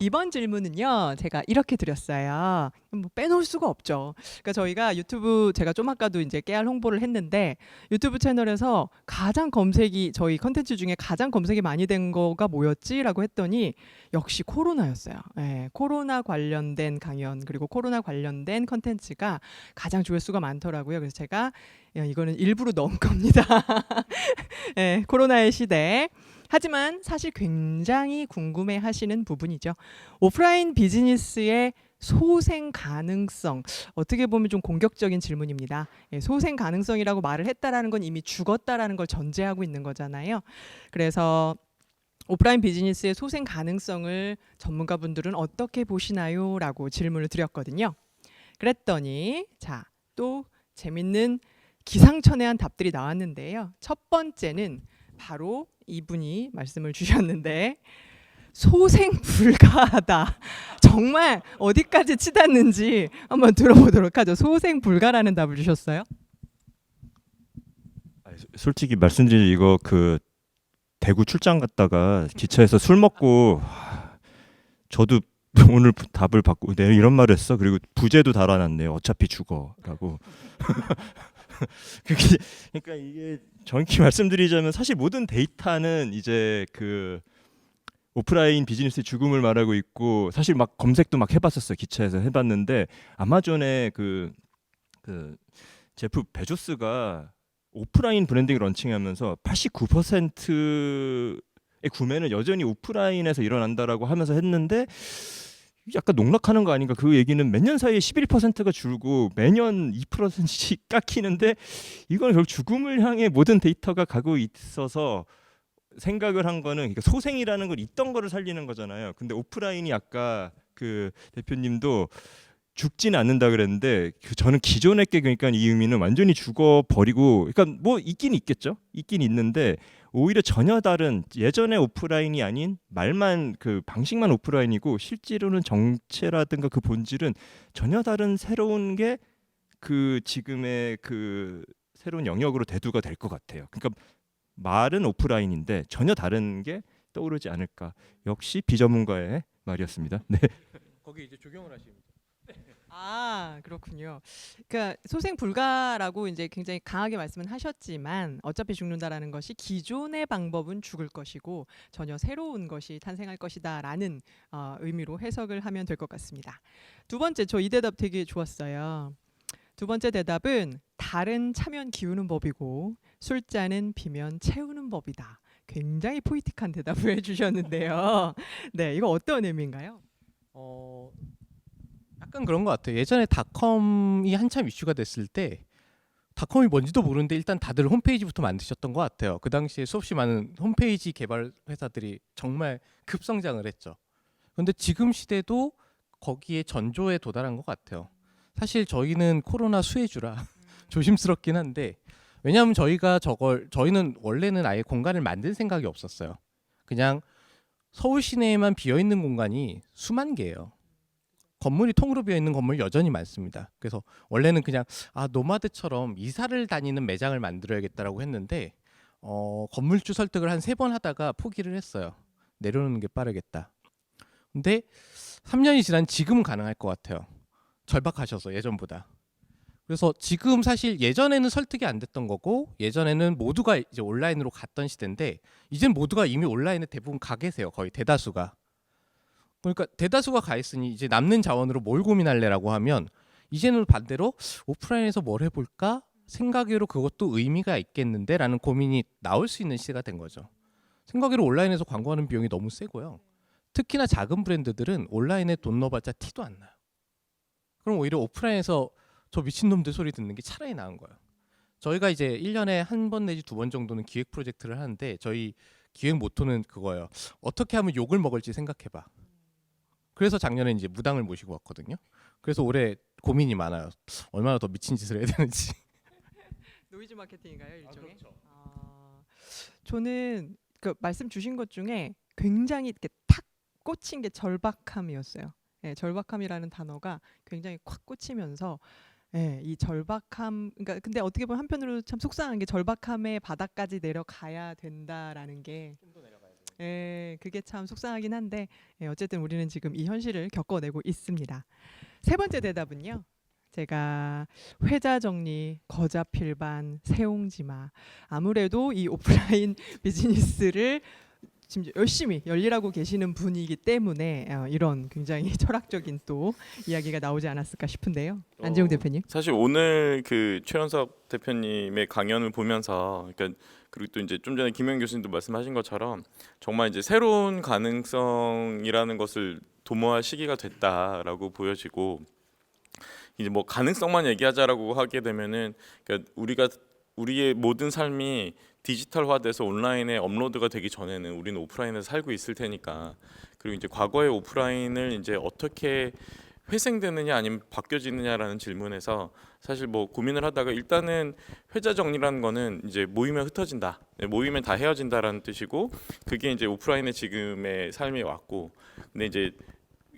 이번 질문은요, 제가 이렇게 드렸어요. 뭐 빼놓을 수가 없죠. 그러니까 저희가 유튜브, 제가 좀 아까도 이제 깨알 홍보를 했는데, 유튜브 채널에서 가장 검색이, 저희 컨텐츠 중에 가장 검색이 많이 된 거가 뭐였지라고 했더니, 역시 코로나였어요. 예, 코로나 관련된 강연, 그리고 코로나 관련된 컨텐츠가 가장 조회수가 많더라고요. 그래서 제가, 야, 이거는 일부러 넣은 겁니다. 예, 코로나의 시대. 하지만 사실 굉장히 궁금해 하시는 부분이죠. 오프라인 비즈니스의 소생 가능성. 어떻게 보면 좀 공격적인 질문입니다. 예, 소생 가능성이라고 말을 했다라는 건 이미 죽었다라는 걸 전제하고 있는 거잖아요. 그래서 오프라인 비즈니스의 소생 가능성을 전문가분들은 어떻게 보시나요? 라고 질문을 드렸거든요. 그랬더니 자, 또 재밌는 기상천외한 답들이 나왔는데요. 첫 번째는 바로 이분이 말씀을 주셨는데, 소생 불가하다. 정말 어디까지 치닫는지 한번 들어보도록 하죠. 소생 불가라는 답을 주셨어요. 솔직히 말씀드린 이거 그 대구 출장 갔다가 기차에서 술 먹고 저도 오늘 답을 받고 내가 이런 말을 했어. 그리고 부제도 달아놨네요. 어차피 죽어라고. 그게 그러니까 이게 정확히 말씀드리자면 사실 모든 데이터는 이제 그 오프라인 비즈니스의 죽음을 말하고 있고, 사실 막 검색도 막 해봤었어요. 기차에서 해봤는데 아마존의 그 제프 베조스가 오프라인 브랜딩을 런칭하면서 89%의 구매는 여전히 오프라인에서 일어난다라고 하면서 했는데, 약간 농락하는 거 아닌가. 그 얘기는 몇 년 사이에 11%가 줄고 매년 2%씩 깎이는데, 이건 결국 죽음을 향해 모든 데이터가 가고 있어서 생각을 한 거는, 그러니까 소생이라는 걸 있던 거를 살리는 거잖아요. 근데 오프라인이 아까 그 대표님도 죽지는 않는다 그랬는데, 저는 기존의 게 그러니까 이 의미는 완전히 죽어 버리고, 그러니까 뭐 있긴 있겠죠. 있긴 있는데 오히려 전혀 다른, 예전의 오프라인이 아닌 말만 그 방식만 오프라인이고 실제로는 정체라든가 그 본질은 전혀 다른 새로운 게 그 지금의 그 새로운 영역으로 대두가 될 것 같아요. 그러니까 말은 오프라인인데 전혀 다른 게 떠오르지 않을까. 역시 비전문가의 말이었습니다. 네. 거기 이제 적용을 하시면 아, 그렇군요. 그러니까 소생 불가라고 이제 굉장히 강하게 말씀은 하셨지만, 어차피 죽는다라는 것이 기존의 방법은 죽을 것이고 전혀 새로운 것이 탄생할 것이다라는 의미로 해석을 하면 될 것 같습니다. 두 번째, 저 이 대답 되게 좋았어요. 두 번째 대답은 달은 차면 기우는 법이고 술잔은 비면 채우는 법이다. 굉장히 포이틱한 대답을 해주셨는데요. 네, 이거 어떤 의미인가요? 어 약간 그런 것 같아요. 예전에 닷컴이 한참 이슈가 됐을 때 닷컴이 뭔지도 모르는데 일단 다들 홈페이지부터 만드셨던 것 같아요. 그 당시에 수없이 많은 홈페이지 개발 회사들이 정말 급성장을 했죠. 그런데 지금 시대도 거기에 전조에 도달한 것 같아요. 사실 저희는 코로나 수혜주라 조심스럽긴 한데, 왜냐하면 저희는 원래는 아예 공간을 만들 생각이 없었어요. 그냥 서울 시내에만 비어 있는 공간이 수만 개예요. 건물이 통으로 비어 있는 건물 여전히 많습니다. 그래서 원래는 그냥 노마드처럼 이사를 다니는 매장을 만들어야겠다라고 했는데, 건물주 설득을 한 3번 하다가 포기를 했어요. 내려놓는 게 빠르겠다. 근데 3년이 지난 지금은 가능할 것 같아요. 절박하셔서 예전보다. 그래서 지금 사실 예전에는 설득이 안 됐던 거고, 예전에는 모두가 이제 온라인으로 갔던 시대인데, 이젠 모두가 이미 온라인에 대부분 가 계세요. 거의 대다수가. 그러니까 대다수가 가 있으니 이제 남는 자원으로 뭘 고민할래라고 하면, 이제는 반대로 오프라인에서 뭘 해볼까 생각외로 그것도 의미가 있겠는데라는 고민이 나올 수 있는 시대가 된 거죠. 생각외로 온라인에서 광고하는 비용이 너무 세고요. 특히나 작은 브랜드들은 온라인에 돈 넣어봤자 티도 안 나요. 그럼 오히려 오프라인에서 저 미친놈들 소리 듣는 게 차라리 나은 거예요. 저희가 이제 1년에 한 번 내지 2번 정도는 기획 프로젝트를 하는데, 저희 기획 모토는 그거예요. 어떻게 하면 욕을 먹을지 생각해봐. 그래서 작년에 이제 무당을 모시고 왔거든요. 그래서 올해 고민이 많아요. 얼마나 더 미친 짓을 해야 되는지. 노이즈 마케팅인가요, 일종의? 그렇죠. 저는 그 말씀 주신 것 중에 굉장히 이렇게 탁 꽂힌 게 절박함이었어요. 예, 절박함이라는 단어가 굉장히 콱 꽂히면서, 예, 이 절박함, 그러니까 근데 어떻게 보면 한편으로 참 속상한 게 절박함의 바닥까지 내려가야 된다라는 게, 좀 더 내려가야 돼요. 그게 참 속상하긴 한데 어쨌든 우리는 지금 이 현실을 겪어내고 있습니다. 세 번째 대답은요. 제가 회자 정리, 거자 필반, 세옹지마. 아무래도 이 오프라인 비즈니스를 지금 열심히 열일하고 계시는 분이기 때문에 이런 굉장히 철학적인 또 이야기가 나오지 않았을까 싶은데요. 안재용 대표님. 사실 오늘 그 최현석 대표님의 강연을 보면서, 그러니까 그리고 또 이제 좀 전에 김영 교수님도 말씀하신 것처럼 정말 이제 새로운 가능성이라는 것을 도모할 시기가 됐다라고 보여지고, 이제 뭐 가능성만 얘기하자라고 하게 되면은, 그러니까 우리의 모든 삶이 디지털화돼서 온라인에 업로드가 되기 전에는 우리는 오프라인에서 살고 있을 테니까, 그리고 이제 과거의 오프라인을 이제 어떻게 회생되느냐 아니면 바뀌어지느냐라는 질문에서 사실 뭐 고민을 하다가, 일단은 회자 정리라는 거는 이제 모이면 흩어진다, 모이면 다 헤어진다라는 뜻이고, 그게 이제 오프라인의 지금의 삶이 왔고, 근데 이제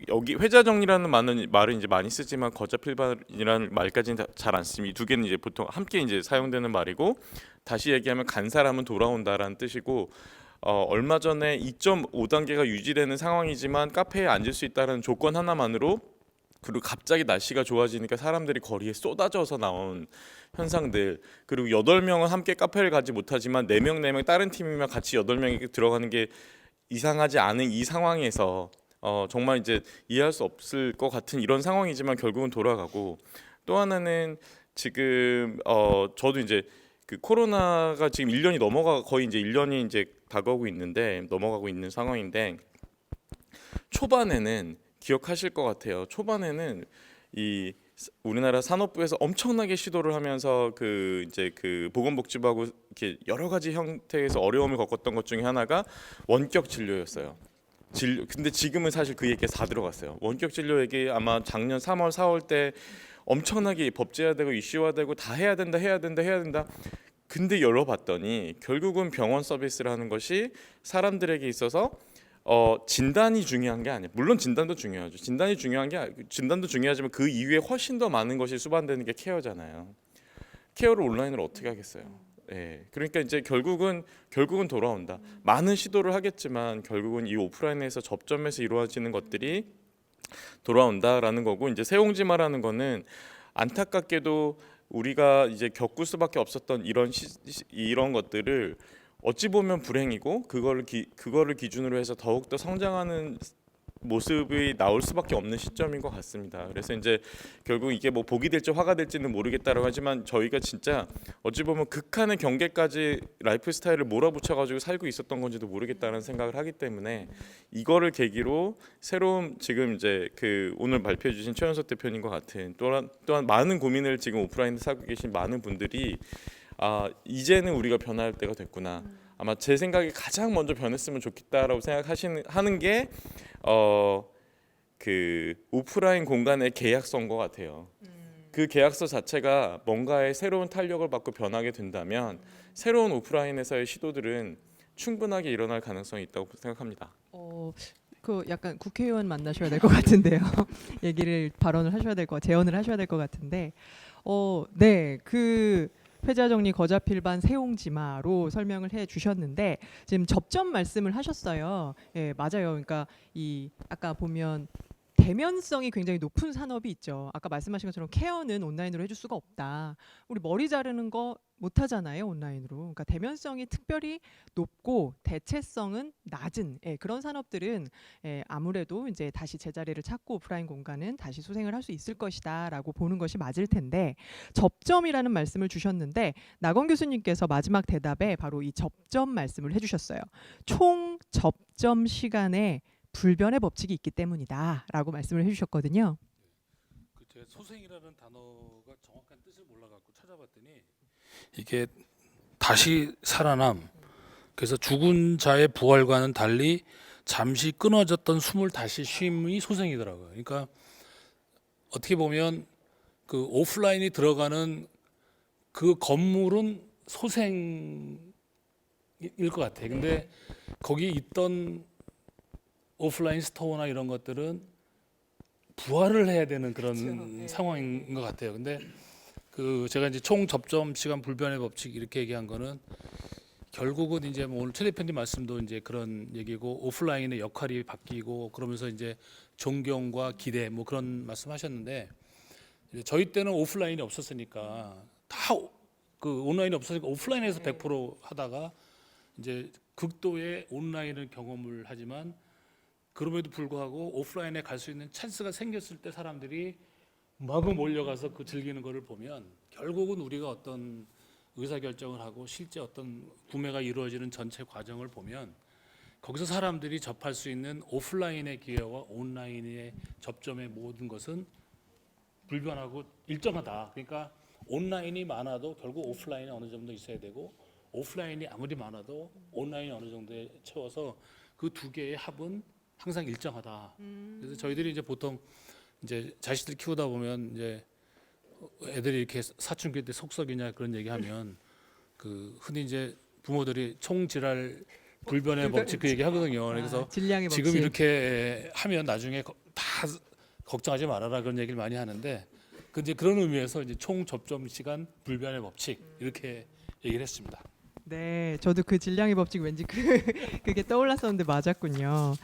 여기 회자 정리라는 말은 이제 많이 쓰지만 거자 필반이라는 말까지는 잘 안 씁니다. 이 두 개는 이제 보통 함께 이제 사용되는 말이고, 다시 얘기하면 간 사람은 돌아온다라는 뜻이고, 얼마 전에 2.5단계가 유지되는 상황이지만 카페에 앉을 수 있다는 조건 하나만으로, 그리고 갑자기 날씨가 좋아지니까 사람들이 거리에 쏟아져서 나온 현상들, 그리고 8명은 함께 카페를 가지 못하지만 4명 다른 팀이면 같이 8명이 들어가는 게 이상하지 않은 이 상황에서 정말 이제 이해할 수 없을 것 같은 이런 상황이지만 결국은 돌아가고, 또 하나는 지금 저도 이제 그 코로나가 지금 1년이 거의 이제 1년이 이제 다가오고 있는데, 넘어가고 있는 상황인데, 초반에는 기억하실 것 같아요. 초반에는 이 우리나라 산업부에서 엄청나게 시도를 하면서 그 이제 그 보건복지부하고 이렇게 여러 가지 형태에서 어려움을 겪었던 것 중에 하나가 원격 진료였어요. 근데 지금은 사실 그 얘기가 다 들어갔어요. 원격 진료 얘기 아마 작년 3월 4월 때 엄청나게 법제화되고 이슈화되고 다 해야 된다. 근데 열어봤더니 결국은 병원 서비스라는 것이 사람들에게 있어서 진단이 중요한 게 아니에요. 물론 진단도 중요하죠. 진단도 중요하지만 그 이후에 훨씬 더 많은 것이 수반되는 게 케어잖아요. 케어를 온라인으로 어떻게 하겠어요? 예, 그러니까 이제 결국은 돌아온다. 많은 시도를 하겠지만 결국은 이 오프라인에서 접점에서 이루어지는 것들이 돌아온다라는 거고, 이제 세옹지마라는 거는 안타깝게도 우리가 이제 겪을 수밖에 없었던 이런 것들을 어찌 보면 불행이고, 그거를 기준으로 해서 더욱더 성장하는 모습이 나올 수밖에 없는 시점인 것 같습니다. 그래서 이제 결국 이게 뭐 복이 될지 화가 될지는 모르겠다라고 하지만, 저희가 진짜 어찌 보면 극한의 경계까지 라이프 스타일을 몰아붙여가지고 살고 있었던 건지도 모르겠다는 생각을 하기 때문에, 이거를 계기로 새로운 지금 이제 그 오늘 발표해주신 최현석 대표님과 같은 또한 많은 고민을 지금 오프라인에 사고 계신 많은 분들이, 이제는 우리가 변화할 때가 됐구나. 아마 제 생각에 가장 먼저 변했으면 좋겠다라고 하는 게 그 오프라인 공간의 계약서인 것 같아요. 그 계약서 자체가 뭔가의 새로운 탄력을 받고 변하게 된다면 새로운 오프라인에서의 시도들은 충분하게 일어날 가능성이 있다고 생각합니다. 그 약간 국회의원 만나셔야 될 것 같은데요. 발언을 하셔야 될 것, 제언을 하셔야 될 것 같은데, 네, 그 회자 정리, 거자 필반, 세옹지마로 설명을 해주셨는데, 지금 접점 말씀을 하셨어요. 예, 맞아요. 그러니까 이 아까 보면 대면성이 굉장히 높은 산업이 있죠. 아까 말씀하신 것처럼 케어는 온라인으로 해줄 수가 없다. 우리 머리 자르는 거 못 하잖아요, 온라인으로. 그러니까 대면성이 특별히 높고 대체성은 낮은 그런 산업들은 아무래도 이제 다시 제자리를 찾고 오프라인 공간은 다시 소생을 할 수 있을 것이다라고 보는 것이 맞을 텐데, 접점이라는 말씀을 주셨는데 나건 교수님께서 마지막 대답에 바로 이 접점 말씀을 해주셨어요. 총 접점 시간에 불변의 법칙이 있기 때문이다라고 말씀을 해주셨거든요. 제가 소생이라는 단어가 정확한 뜻을 몰라갖고 찾아봤더니 이게 다시 살아남. 그래서 죽은 자의 부활과는 달리 잠시 끊어졌던 숨을 다시 쉼이 소생이더라고요. 그러니까 어떻게 보면 그 오프라인이 들어가는 그 건물은 소생일 것 같아요. 근데 거기 있던 오프라인 스토어나 이런 것들은 부활을 해야 되는 그런 상황인 것 같아요. 근데 그 제가 이제 총 접점 시간 불변의 법칙 이렇게 얘기한 거는 결국은 이제 뭐 오늘 최 대표님 말씀도 이제 그런 얘기고 오프라인의 역할이 바뀌고 그러면서 이제 존경과 기대 뭐 그런 말씀하셨는데 이제 저희 때는 오프라인이 없었으니까 다 그 온라인이 없었으니까 오프라인에서 100% 하다가 이제 극도의 온라인을 경험을 하지만 그럼에도 불구하고 오프라인에 갈 수 있는 찬스가 생겼을 때 사람들이 마구 몰려가서 그 즐기는 거를 보면 결국은 우리가 어떤 의사결정을 하고 실제 어떤 구매가 이루어지는 전체 과정을 보면 거기서 사람들이 접할 수 있는 오프라인의 기회와 온라인의 접점의 모든 것은 불변하고 일정하다. 그러니까 온라인이 많아도 결국 오프라인이 어느 정도 있어야 되고 오프라인이 아무리 많아도 온라인이 어느 정도에 채워서 그 두 개의 합은 항상 일정하다. 그래서 저희들이 이제 보통 이제 자식들 키우다 보면 이제 애들이 이렇게 사춘기 때 속썩이냐 그런 얘기하면 그 흔히 이제 부모들이 총질할 불변의 법칙 그 얘기 하거든요. 그래서 질량의 지금 법칙. 이렇게 하면 나중에 다 걱정하지 말아라 그런 얘기를 많이 하는데 그 이제 그런 의미에서 이제 총 접점 시간 불변의 법칙 이렇게 얘기를 했습니다. 네, 저도 그 질량의 법칙 왠지 그게 떠올랐었는데 맞았군요.